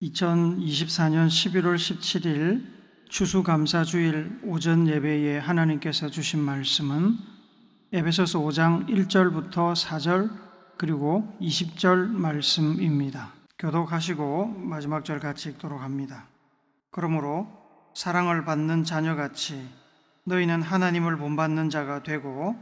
2024년 11월 17일 추수감사주일 오전 예배에 하나님께서 주신 말씀은 에베소서 5장 1절부터 4절 그리고 20절 말씀입니다. 교독하시고 마지막 절 같이 읽도록 합니다. 그러므로 사랑을 받는 자녀같이 너희는 하나님을 본받는 자가 되고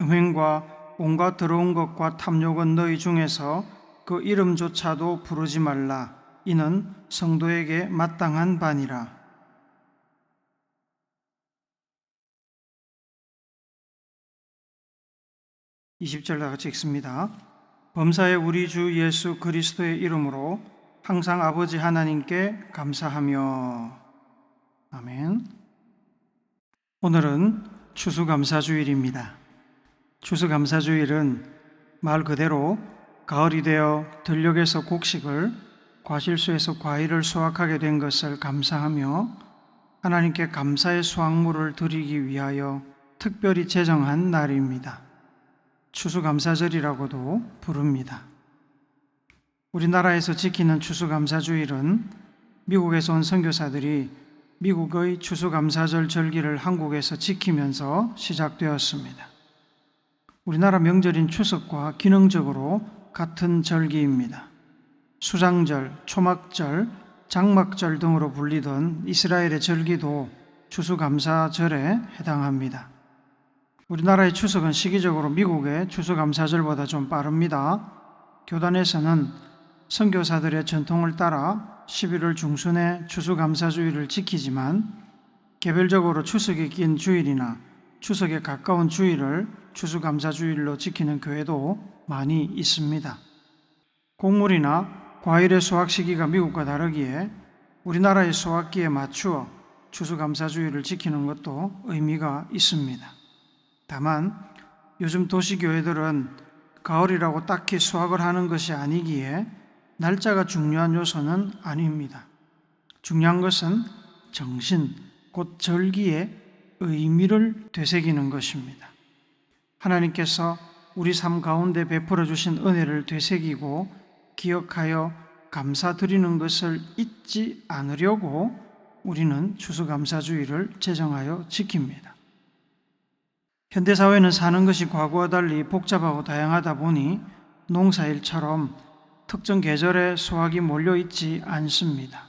음행과 온갖 더러운 것과 탐욕은 너희 중에서 그 이름조차도 부르지 말라. 이는 성도에게 마땅한 바니라. 20절 다 같이 읽습니다. 범사의 우리 주 예수 그리스도의 이름으로 항상 아버지 하나님께 감사하며. 아멘. 오늘은 추수감사주일입니다. 추수감사주일은 말 그대로 가을이 되어 들녘에서 곡식을, 과실소에서 과일을 수확하게 된 것을 감사하며 하나님께 감사의 수확물을 드리기 위하여 특별히 제정한 날입니다. 추수감사절이라고도 부릅니다. 우리나라에서 지키는 추수감사주일은 미국에서 온 선교사들이 미국의 추수감사절 절기를 한국에서 지키면서 시작되었습니다. 우리나라 명절인 추석과 기능적으로 같은 절기입니다. 수장절, 초막절, 장막절 등으로 불리던 이스라엘의 절기도 추수감사절에 해당합니다. 우리나라의 추석은 시기적으로 미국의 추수감사절보다 좀 빠릅니다. 교단에서는 선교사들의 전통을 따라 11월 중순에 추수감사주일을 지키지만 개별적으로 추석에 낀 주일이나 추석에 가까운 주일을 추수감사주일로 지키는 교회도 많이 있습니다. 곡물이나 과일의 수확 시기가 미국과 다르기에 우리나라의 수확기에 맞추어 추수감사주일을 지키는 것도 의미가 있습니다. 다만 요즘 도시교회들은 가을이라고 딱히 수확을 하는 것이 아니기에 날짜가 중요한 요소는 아닙니다. 중요한 것은 정신, 곧 절기의 의미를 되새기는 것입니다. 하나님께서 우리 삶 가운데 베풀어 주신 은혜를 되새기고 기억하여 감사드리는 것을 잊지 않으려고 우리는 추수감사주일을 제정하여 지킵니다. 현대사회는 사는 것이 과거와 달리 복잡하고 다양하다 보니 농사일처럼 특정 계절에 수확이 몰려있지 않습니다.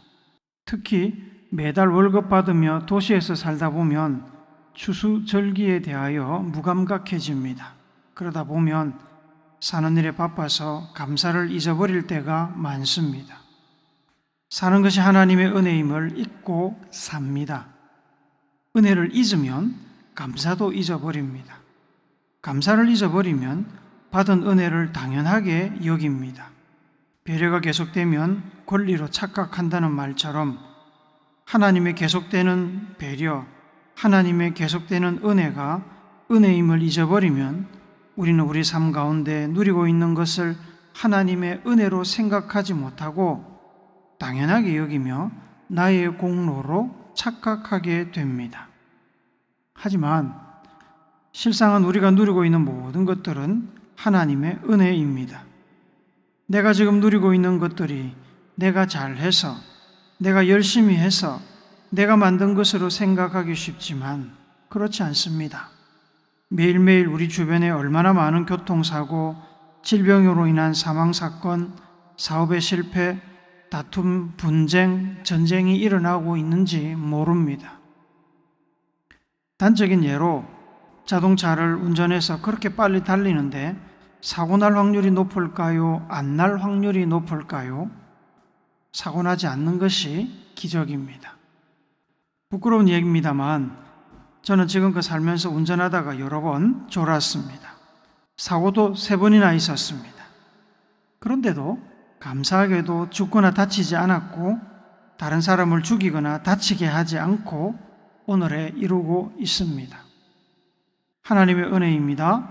특히 매달 월급 받으며 도시에서 살다 보면 추수절기에 대하여 무감각해집니다. 그러다 보면 사는 일에 바빠서 감사를 잊어버릴 때가 많습니다. 사는 것이 하나님의 은혜임을 잊고 삽니다. 은혜를 잊으면 감사도 잊어버립니다. 감사를 잊어버리면 받은 은혜를 당연하게 여깁니다. 배려가 계속되면 권리로 착각한다는 말처럼 하나님의 계속되는 배려, 하나님의 계속되는 은혜가 은혜임을 잊어버리면 우리는 우리 삶 가운데 누리고 있는 것을 하나님의 은혜로 생각하지 못하고 당연하게 여기며 나의 공로로 착각하게 됩니다. 하지만 실상은 우리가 누리고 있는 모든 것들은 하나님의 은혜입니다. 내가 지금 누리고 있는 것들이 내가 잘해서, 내가 열심히 해서 내가 만든 것으로 생각하기 쉽지만 그렇지 않습니다. 매일매일 우리 주변에 얼마나 많은 교통사고, 질병으로 인한 사망사건, 사업의 실패, 다툼, 분쟁, 전쟁이 일어나고 있는지 모릅니다. 단적인 예로 자동차를 운전해서 그렇게 빨리 달리는데 사고 날 확률이 높을까요? 안 날 확률이 높을까요? 사고 나지 않는 것이 기적입니다. 부끄러운 얘기입니다만 저는 지금껏 살면서 운전하다가 여러 번 졸았습니다. 사고도 3번이나 있었습니다. 그런데도 감사하게도 죽거나 다치지 않았고 다른 사람을 죽이거나 다치게 하지 않고 오늘에 이루고 있습니다. 하나님의 은혜입니다.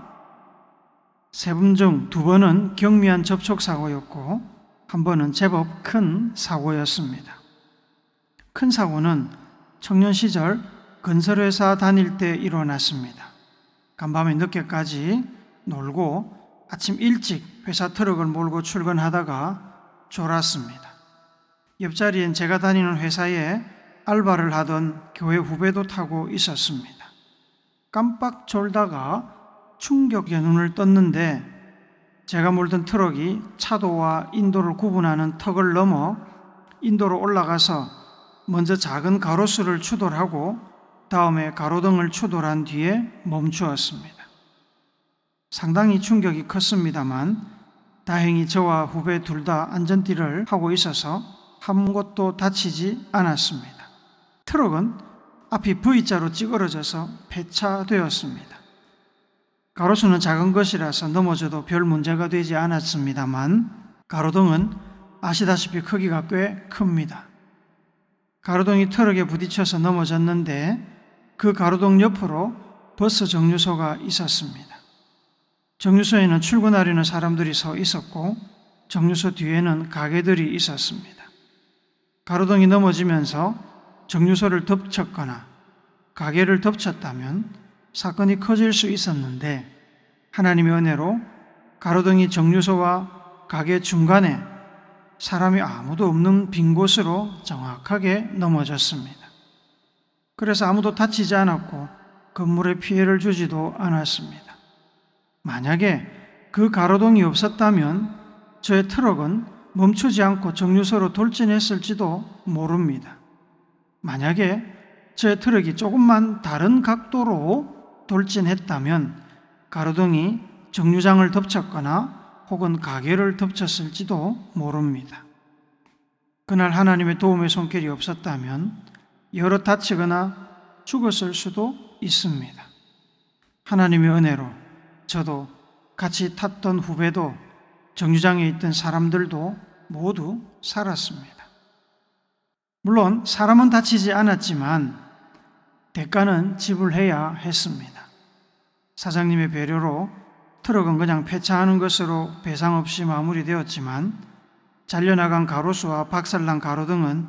3번 중 2번은 경미한 접촉사고였고 한 번은 제법 큰 사고였습니다. 큰 사고는 청년 시절 건설회사 다닐 때 일어났습니다. 간밤에 늦게까지 놀고 아침 일찍 회사 트럭을 몰고 출근하다가 졸았습니다. 옆자리엔 제가 다니는 회사에 알바를 하던 교회 후배도 타고 있었습니다. 깜빡 졸다가 충격에 눈을 떴는데 제가 몰던 트럭이 차도와 인도를 구분하는 턱을 넘어 인도로 올라가서 먼저 작은 가로수를 추돌하고 다음에 가로등을 추돌한 뒤에 멈추었습니다. 상당히 충격이 컸습니다만 다행히 저와 후배 둘 다 안전띠를 하고 있어서 아무것도 다치지 않았습니다. 트럭은 앞이 V자로 찌그러져서 폐차되었습니다. 가로수는 작은 것이라서 넘어져도 별 문제가 되지 않았습니다만 가로등은 아시다시피 크기가 꽤 큽니다. 가로등이 트럭에 부딪혀서 넘어졌는데 그 가로등 옆으로 버스 정류소가 있었습니다. 정류소에는 출근하려는 사람들이 서 있었고 정류소 뒤에는 가게들이 있었습니다. 가로등이 넘어지면서 정류소를 덮쳤거나 가게를 덮쳤다면 사건이 커질 수 있었는데 하나님의 은혜로 가로등이 정류소와 가게 중간에 사람이 아무도 없는 빈 곳으로 정확하게 넘어졌습니다. 그래서 아무도 다치지 않았고 건물에 피해를 주지도 않았습니다. 만약에 그 가로등이 없었다면 저의 트럭은 멈추지 않고 정류소로 돌진했을지도 모릅니다. 만약에 저의 트럭이 조금만 다른 각도로 돌진했다면 가로등이 정류장을 덮쳤거나 혹은 가게를 덮쳤을지도 모릅니다. 그날 하나님의 도움의 손길이 없었다면 여러 다치거나 죽었을 수도 있습니다. 하나님의 은혜로 저도 같이 탔던 후배도 정류장에 있던 사람들도 모두 살았습니다. 물론 사람은 다치지 않았지만 대가는 지불해야 했습니다. 사장님의 배려로 트럭은 그냥 폐차하는 것으로 배상 없이 마무리되었지만 잘려나간 가로수와 박살난 가로등은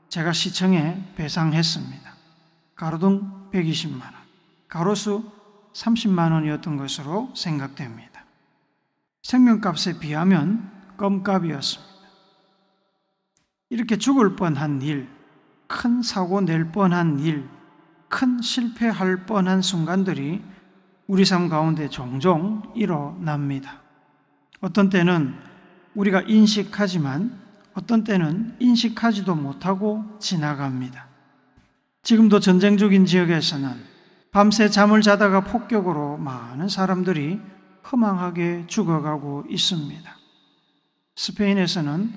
제가 시청에 배상했습니다. 가로등 120만 원, 가로수 30만 원이었던 것으로 생각됩니다. 생명값에 비하면 껌값이었습니다. 이렇게 죽을 뻔한 일, 큰 사고 낼 뻔한 일, 큰 실패할 뻔한 순간들이 우리 삶 가운데 종종 일어납니다. 어떤 때는 우리가 인식하지만 어떤 때는 인식하지도 못하고 지나갑니다. 지금도 전쟁 중인 지역에서는 밤새 잠을 자다가 폭격으로 많은 사람들이 허망하게 죽어가고 있습니다. 스페인에서는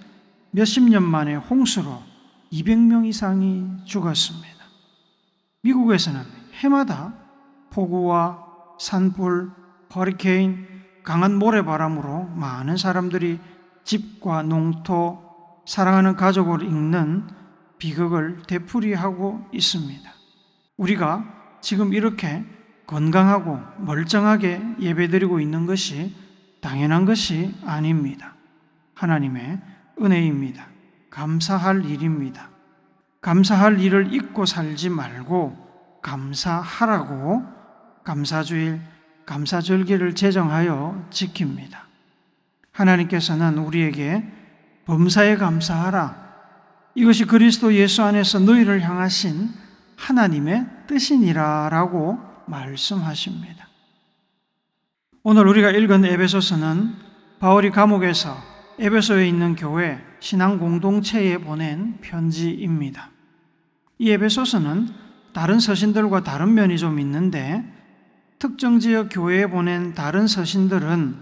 몇십 년 만에 홍수로 200명 이상이 죽었습니다. 미국에서는 해마다 폭우와 산불, 허리케인, 강한 모래바람으로 많은 사람들이 집과 농토, 사랑하는 가족을 잃는 비극을 되풀이하고 있습니다. 우리가 지금 이렇게 건강하고 멀쩡하게 예배드리고 있는 것이 당연한 것이 아닙니다. 하나님의 은혜입니다. 감사할 일입니다. 감사할 일을 잊고 살지 말고 감사하라고 감사주일, 감사절기를 제정하여 지킵니다. 하나님께서는 우리에게 범사에 감사하라, 이것이 그리스도 예수 안에서 너희를 향하신 하나님의 뜻이니라 라고 말씀하십니다. 오늘 우리가 읽은 에베소서는 바울이 감옥에서 에베소에 있는 교회 신앙 공동체에 보낸 편지입니다. 이 에베소서는 다른 서신들과 다른 면이 좀 있는데 특정 지역 교회에 보낸 다른 서신들은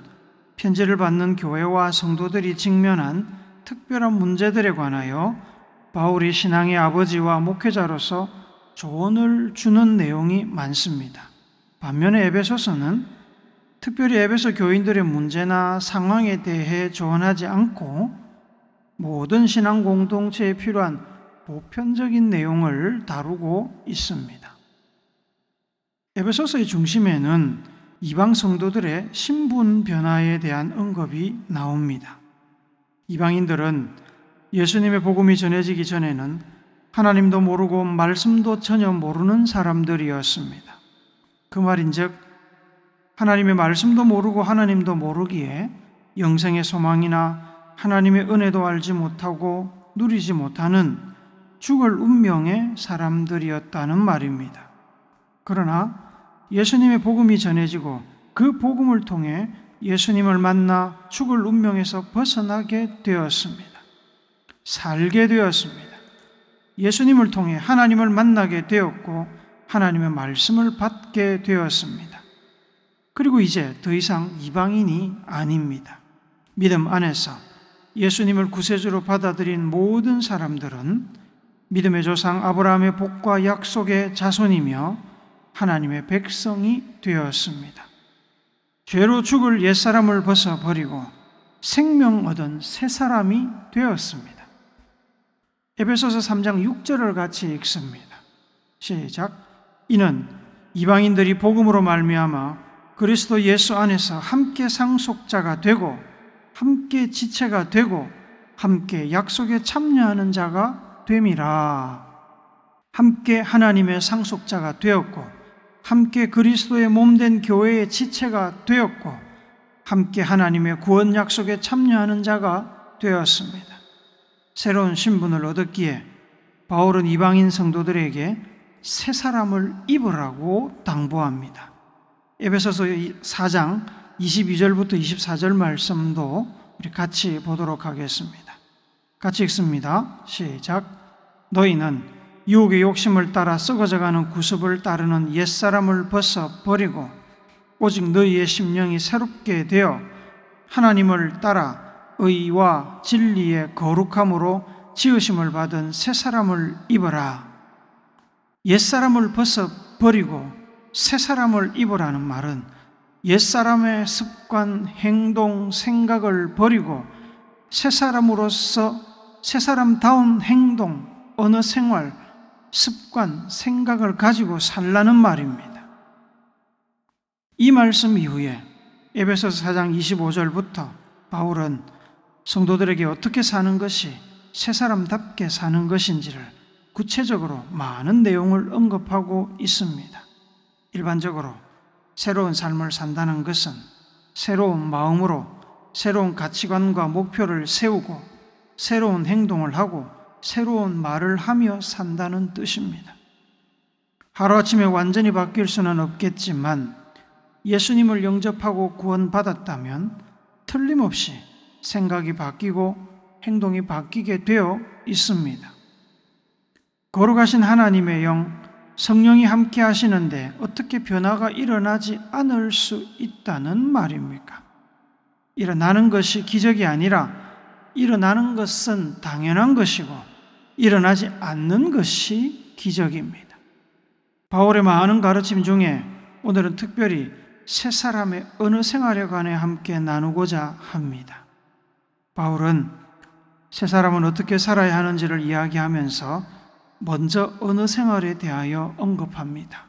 편지를 받는 교회와 성도들이 직면한 특별한 문제들에 관하여 바울이 신앙의 아버지와 목회자로서 조언을 주는 내용이 많습니다. 반면에 에베소서는 특별히 에베소 교인들의 문제나 상황에 대해 조언하지 않고 모든 신앙 공동체에 필요한 보편적인 내용을 다루고 있습니다. 에베소서의 중심에는 이방 성도들의 신분 변화에 대한 언급이 나옵니다. 이방인들은 예수님의 복음이 전해지기 전에는 하나님도 모르고 말씀도 전혀 모르는 사람들이었습니다. 그 말인즉 하나님의 말씀도 모르고 하나님도 모르기에 영생의 소망이나 하나님의 은혜도 알지 못하고 누리지 못하는 죽을 운명의 사람들이었다는 말입니다. 그러나 예수님의 복음이 전해지고 그 복음을 통해 예수님을 만나 죽을 운명에서 벗어나게 되었습니다. 살게 되었습니다. 예수님을 통해 하나님을 만나게 되었고 하나님의 말씀을 받게 되었습니다. 그리고 이제 더 이상 이방인이 아닙니다. 믿음 안에서 예수님을 구세주로 받아들인 모든 사람들은 믿음의 조상 아브라함의 복과 약속의 자손이며 하나님의 백성이 되었습니다. 죄로 죽을 옛사람을 벗어버리고 생명 얻은 새 사람이 되었습니다. 에베소서 3장 6절을 같이 읽습니다. 시작. 이는 이방인들이 복음으로 말미암아 그리스도 예수 안에서 함께 상속자가 되고 함께 지체가 되고 함께 약속에 참여하는 자가 됨이라. 함께 하나님의 상속자가 되었고 함께 그리스도의 몸된 교회의 지체가 되었고 함께 하나님의 구원 약속에 참여하는 자가 되었습니다. 새로운 신분을 얻었기에 바울은 이방인 성도들에게 새 사람을 입으라고 당부합니다. 에베소서 4장 22절부터 24절 말씀도 우리 같이 보도록 하겠습니다. 같이 읽습니다. 시작. 너희는 유혹의 욕심을 따라 썩어져가는 구습을 따르는 옛사람을 벗어버리고 오직 너희의 심령이 새롭게 되어 하나님을 따라 의와 진리의 거룩함으로 지으심을 받은 새 사람을 입어라. 옛사람을 벗어버리고 새 사람을 입으라는 말은 옛사람의 습관, 행동, 생각을 버리고 새 사람으로서 새 사람다운 행동, 언어 생활, 습관, 생각을 가지고 살라는 말입니다. 이 말씀 이후에 에베소서 4장 25절부터 바울은 성도들에게 어떻게 사는 것이 새 사람답게 사는 것인지를 구체적으로 많은 내용을 언급하고 있습니다. 일반적으로 새로운 삶을 산다는 것은 새로운 마음으로 새로운 가치관과 목표를 세우고 새로운 행동을 하고 새로운 말을 하며 산다는 뜻입니다. 하루아침에 완전히 바뀔 수는 없겠지만 예수님을 영접하고 구원받았다면 틀림없이 생각이 바뀌고 행동이 바뀌게 되어 있습니다. 거룩하신 하나님의 영, 성령이 함께 하시는데 어떻게 변화가 일어나지 않을 수 있다는 말입니까? 일어나는 것이 기적이 아니라 일어나는 것은 당연한 것이고 일어나지 않는 것이 기적입니다. 바울의 많은 가르침 중에 오늘은 특별히 새 사람의 언어 생활에 관해 함께 나누고자 합니다. 바울은 새 사람은 어떻게 살아야 하는지를 이야기하면서 먼저 언어 생활에 대하여 언급합니다.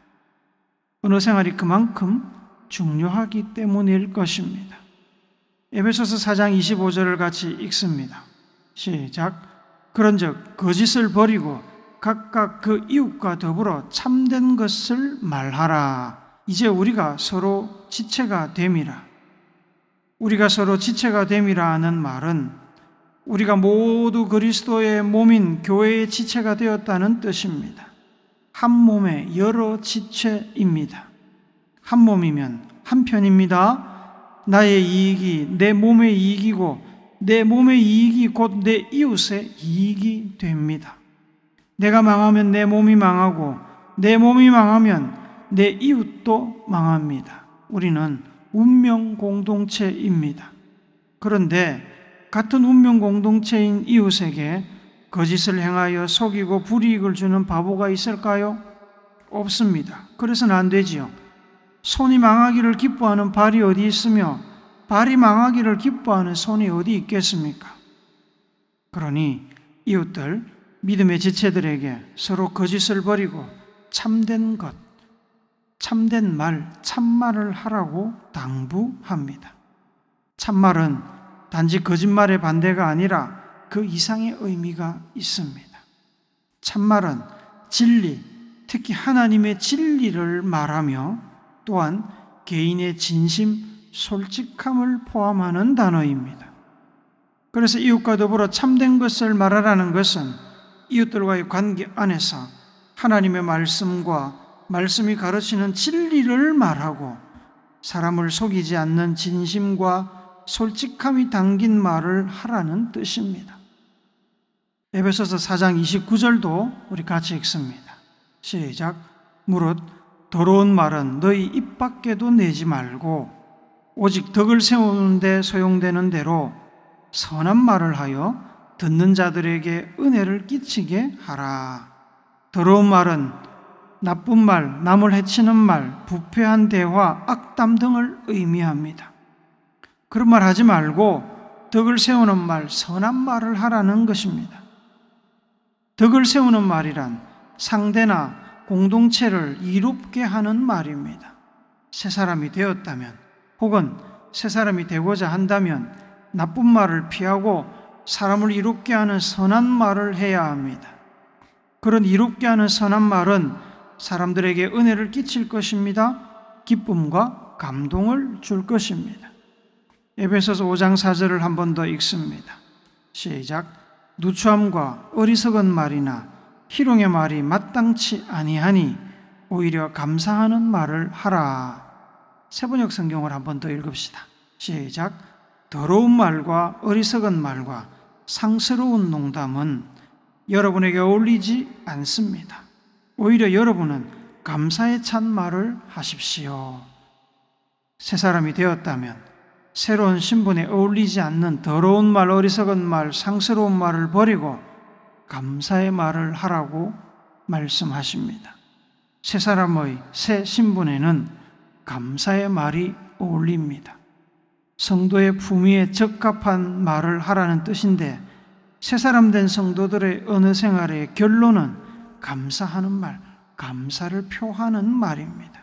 언어 생활이 그만큼 중요하기 때문일 것입니다. 에베소서 4장 25절을 같이 읽습니다. 시작. 그런즉 거짓을 버리고 각각 그 이웃과 더불어 참된 것을 말하라. 이제 우리가 서로 지체가 됨이라. 우리가 서로 지체가 됨이라 하는 말은 우리가 모두 그리스도의 몸인 교회의 지체가 되었다는 뜻입니다. 한 몸의 여러 지체입니다. 한 몸이면 한 편입니다. 나의 이익이 내 몸의 이익이고 내 몸의 이익이 곧 내 이웃의 이익이 됩니다. 내가 망하면 내 몸이 망하고 내 몸이 망하면 내 이웃도 망합니다. 우리는 운명 공동체입니다. 그런데 같은 운명 공동체인 이웃에게 거짓을 행하여 속이고 불이익을 주는 바보가 있을까요? 없습니다. 그래서는 안 되지요. 손이 망하기를 기뻐하는 발이 어디 있으며 발이 망하기를 기뻐하는 손이 어디 있겠습니까? 그러니 이웃들, 믿음의 지체들에게 서로 거짓을 버리고 참된 것, 참된 말, 참말을 하라고 당부합니다. 참말은 단지 거짓말의 반대가 아니라 그 이상의 의미가 있습니다. 참말은 진리, 특히 하나님의 진리를 말하며 또한 개인의 진심, 솔직함을 포함하는 단어입니다. 그래서 이웃과 더불어 참된 것을 말하라는 것은 이웃들과의 관계 안에서 하나님의 말씀과 말씀이 가르치는 진리를 말하고 사람을 속이지 않는 진심과 솔직함이 담긴 말을 하라는 뜻입니다. 에베소서 4장 29절도 우리 같이 읽습니다. 시작. 무릇 더러운 말은 너희 입 밖에도 내지 말고 오직 덕을 세우는 데 소용되는 대로 선한 말을 하여 듣는 자들에게 은혜를 끼치게 하라. 더러운 말은 나쁜 말, 남을 해치는 말, 부패한 대화, 악담 등을 의미합니다. 그런 말 하지 말고 덕을 세우는 말, 선한 말을 하라는 것입니다. 덕을 세우는 말이란 상대나 공동체를 이롭게 하는 말입니다. 새 사람이 되었다면 혹은 새 사람이 되고자 한다면 나쁜 말을 피하고 사람을 이롭게 하는 선한 말을 해야 합니다. 그런 이롭게 하는 선한 말은 사람들에게 은혜를 끼칠 것입니다. 기쁨과 감동을 줄 것입니다. 에베소서 5장 4절을 한 번 더 읽습니다. 시작. 누추함과 어리석은 말이나 희롱의 말이 마땅치 아니하니 오히려 감사하는 말을 하라. 세번역 성경을 한 번 더 읽읍시다. 시작. 더러운 말과 어리석은 말과 상스러운 농담은 여러분에게 어울리지 않습니다. 오히려 여러분은 감사에 찬 말을 하십시오. 새 사람이 되었다면 새로운 신분에 어울리지 않는 더러운 말, 어리석은 말, 상스러운 말을 버리고 감사의 말을 하라고 말씀하십니다. 새 사람의 새 신분에는 감사의 말이 어울립니다. 성도의 품위에 적합한 말을 하라는 뜻인데 새 사람 된 성도들의 언어 생활의 결론은 감사하는 말, 감사를 표하는 말입니다.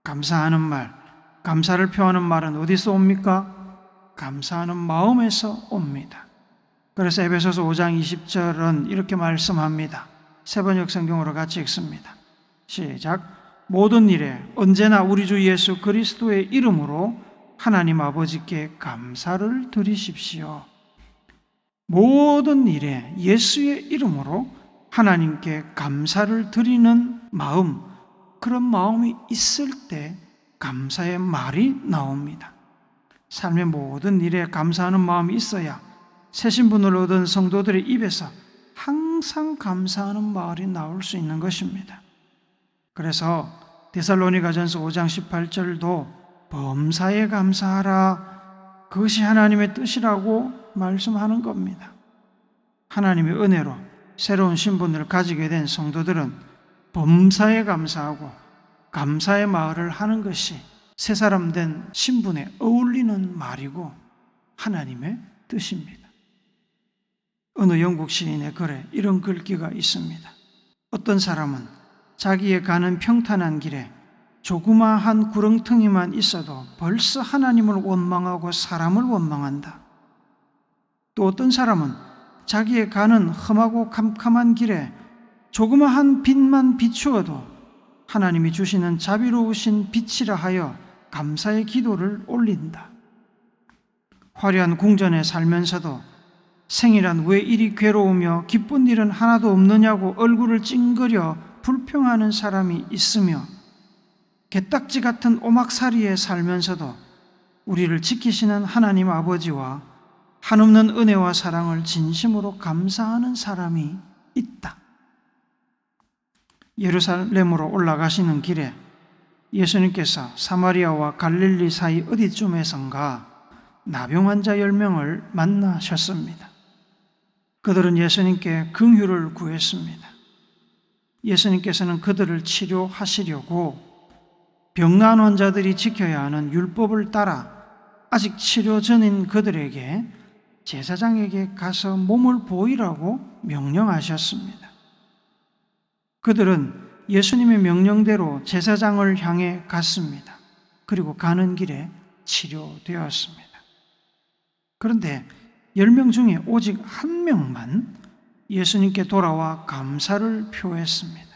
감사하는 말, 감사를 표하는 말은 어디서 옵니까? 감사하는 마음에서 옵니다. 그래서 에베소서 5장 20절은 이렇게 말씀합니다. 세번역 성경으로 같이 읽습니다. 시작. 모든 일에 언제나 우리 주 예수 그리스도의 이름으로 하나님 아버지께 감사를 드리십시오. 모든 일에 예수의 이름으로 하나님께 감사를 드리는 마음, 그런 마음이 있을 때 감사의 말이 나옵니다. 삶의 모든 일에 감사하는 마음이 있어야 새 신분을 얻은 성도들의 입에서 항상 감사하는 말이 나올 수 있는 것입니다. 그래서 데살로니가전서 5장 18절도 범사에 감사하라, 그것이 하나님의 뜻이라고 말씀하는 겁니다. 하나님의 은혜로 새로운 신분을 가지게 된 성도들은 범사에 감사하고 감사의 말을 하는 것이 새 사람 된 신분에 어울리는 말이고 하나님의 뜻입니다. 어느 영국 시인의 글에 이런 글귀가 있습니다. 어떤 사람은 자기의 가는 평탄한 길에 조그마한 구렁텅이만 있어도 벌써 하나님을 원망하고 사람을 원망한다. 또 어떤 사람은 자기의 가는 험하고 캄캄한 길에 조그마한 빛만 비추어도 하나님이 주시는 자비로우신 빛이라 하여 감사의 기도를 올린다. 화려한 궁전에 살면서도 생이란 왜 이리 괴로우며 기쁜 일은 하나도 없느냐고 얼굴을 찡그려 불평하는 사람이 있으며 게딱지 같은 오막살이에 살면서도 우리를 지키시는 하나님 아버지와 한없는 은혜와 사랑을 진심으로 감사하는 사람이 있다. 예루살렘으로 올라가시는 길에 예수님께서 사마리아와 갈릴리 사이 어디쯤에선가 나병 환자 10명을 만나셨습니다. 그들은 예수님께 긍휼을 구했습니다. 예수님께서는 그들을 치료하시려고 병난 환자들이 지켜야 하는 율법을 따라 아직 치료 전인 그들에게 제사장에게 가서 몸을 보이라고 명령하셨습니다. 그들은 예수님의 명령대로 제사장을 향해 갔습니다. 그리고 가는 길에 치료되었습니다. 그런데 10명 중에 오직 한 명만 예수님께 돌아와 감사를 표했습니다.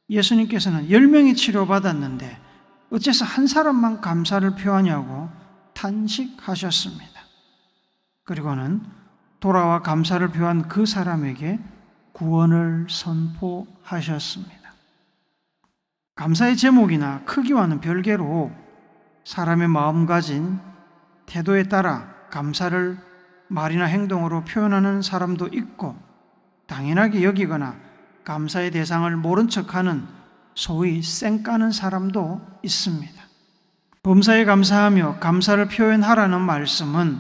예수님께서는 10명이 치료받았는데 어째서 한 사람만 감사를 표하냐고 탄식하셨습니다. 그리고는 돌아와 감사를 표한 그 사람에게 구원을 선포하셨습니다. 감사의 제목이나 크기와는 별개로 사람의 마음가진 태도에 따라 감사를 말이나 행동으로 표현하는 사람도 있고, 당연하게 여기거나 감사의 대상을 모른 척하는 소위 쌩까는 사람도 있습니다. 범사에 감사하며 감사를 표현하라는 말씀은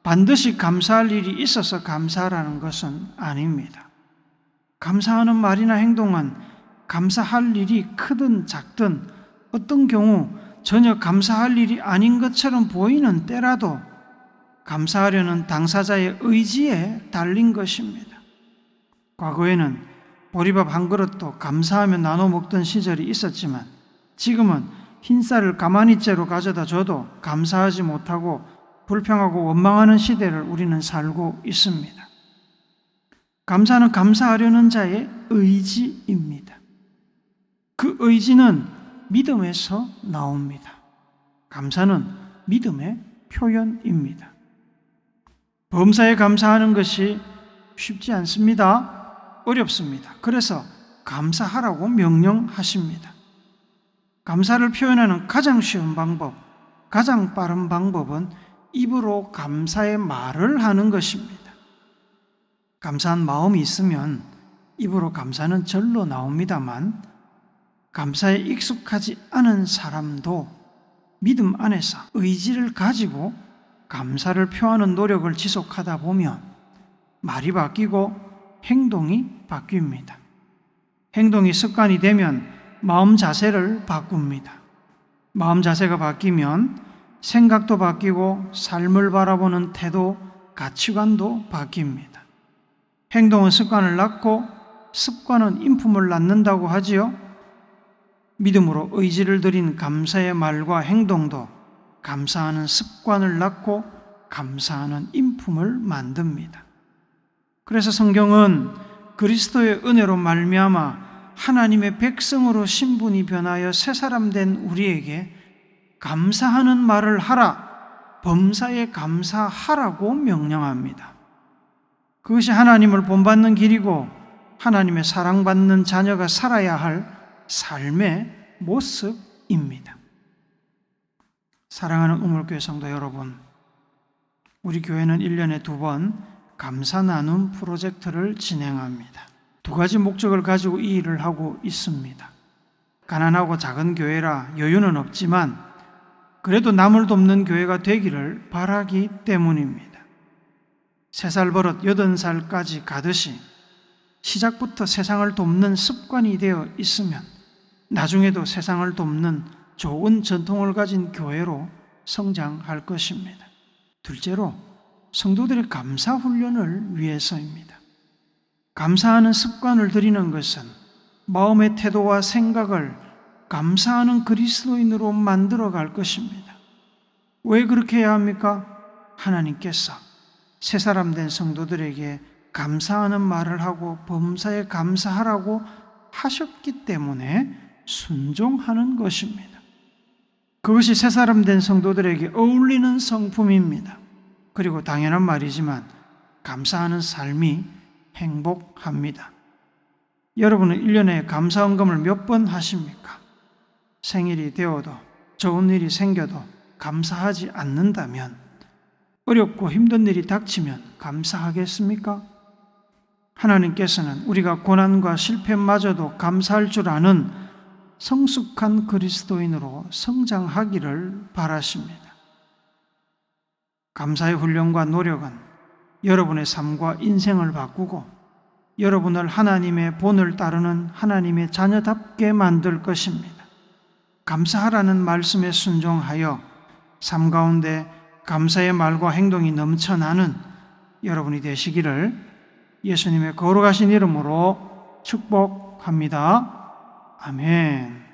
반드시 감사할 일이 있어서 감사하라는 것은 아닙니다. 감사하는 말이나 행동은 감사할 일이 크든 작든 어떤 경우 전혀 감사할 일이 아닌 것처럼 보이는 때라도 감사하려는 당사자의 의지에 달린 것입니다. 과거에는 보리밥 한 그릇도 감사하며 나눠 먹던 시절이 있었지만 지금은 흰쌀을 가마니째로 가져다 줘도 감사하지 못하고 불평하고 원망하는 시대를 우리는 살고 있습니다. 감사는 감사하려는 자의 의지입니다. 그 의지는 믿음에서 나옵니다. 감사는 믿음의 표현입니다. 범사에 감사하는 것이 쉽지 않습니다. 어렵습니다. 그래서 감사하라고 명령하십니다. 감사를 표현하는 가장 쉬운 방법, 가장 빠른 방법은 입으로 감사의 말을 하는 것입니다. 감사한 마음이 있으면 입으로 감사는 절로 나옵니다만, 감사에 익숙하지 않은 사람도 믿음 안에서 의지를 가지고 감사를 표하는 노력을 지속하다 보면 말이 바뀌고 행동이 바뀝니다. 행동이 습관이 되면 마음 자세를 바꿉니다. 마음 자세가 바뀌면 생각도 바뀌고 삶을 바라보는 태도, 가치관도 바뀝니다. 행동은 습관을 낳고 습관은 인품을 낳는다고 하지요. 믿음으로 의지를 들인 감사의 말과 행동도 감사하는 습관을 낳고 감사하는 인품을 만듭니다. 그래서 성경은 그리스도의 은혜로 말미암아 하나님의 백성으로 신분이 변하여 새 사람 된 우리에게 감사하는 말을 하라, 범사에 감사하라고 명령합니다. 그것이 하나님을 본받는 길이고 하나님의 사랑받는 자녀가 살아야 할 삶의 모습입니다. 사랑하는 우물교회 성도 여러분, 우리 교회는 1년에 2번 감사 나눔 프로젝트를 진행합니다. 2가지 목적을 가지고 이 일을 하고 있습니다. 가난하고 작은 교회라 여유는 없지만 그래도 남을 돕는 교회가 되기를 바라기 때문입니다. 3살 버릇 80살까지 가듯이 시작부터 세상을 돕는 습관이 되어 있으면 나중에도 세상을 돕는 좋은 전통을 가진 교회로 성장할 것입니다. 둘째로 성도들의 감사 훈련을 위해서입니다. 감사하는 습관을 들이는 것은 마음의 태도와 생각을 감사하는 그리스도인으로 만들어 갈 것입니다. 왜 그렇게 해야 합니까? 하나님께서 새 사람 된 성도들에게 감사하는 말을 하고 범사에 감사하라고 하셨기 때문에 순종하는 것입니다. 그것이 새 사람 된 성도들에게 어울리는 성품입니다. 그리고 당연한 말이지만 감사하는 삶이 행복합니다. 여러분은 1년에 감사헌금을 몇 번 하십니까? 생일이 되어도 좋은 일이 생겨도 감사하지 않는다면, 어렵고 힘든 일이 닥치면 감사하겠습니까? 하나님께서는 우리가 고난과 실패마저도 감사할 줄 아는 성숙한 그리스도인으로 성장하기를 바라십니다. 감사의 훈련과 노력은 여러분의 삶과 인생을 바꾸고 여러분을 하나님의 본을 따르는 하나님의 자녀답게 만들 것입니다. 감사하라는 말씀에 순종하여 삶 가운데 감사의 말과 행동이 넘쳐나는 여러분이 되시기를 예수님의 거룩하신 이름으로 축복합니다. 아멘.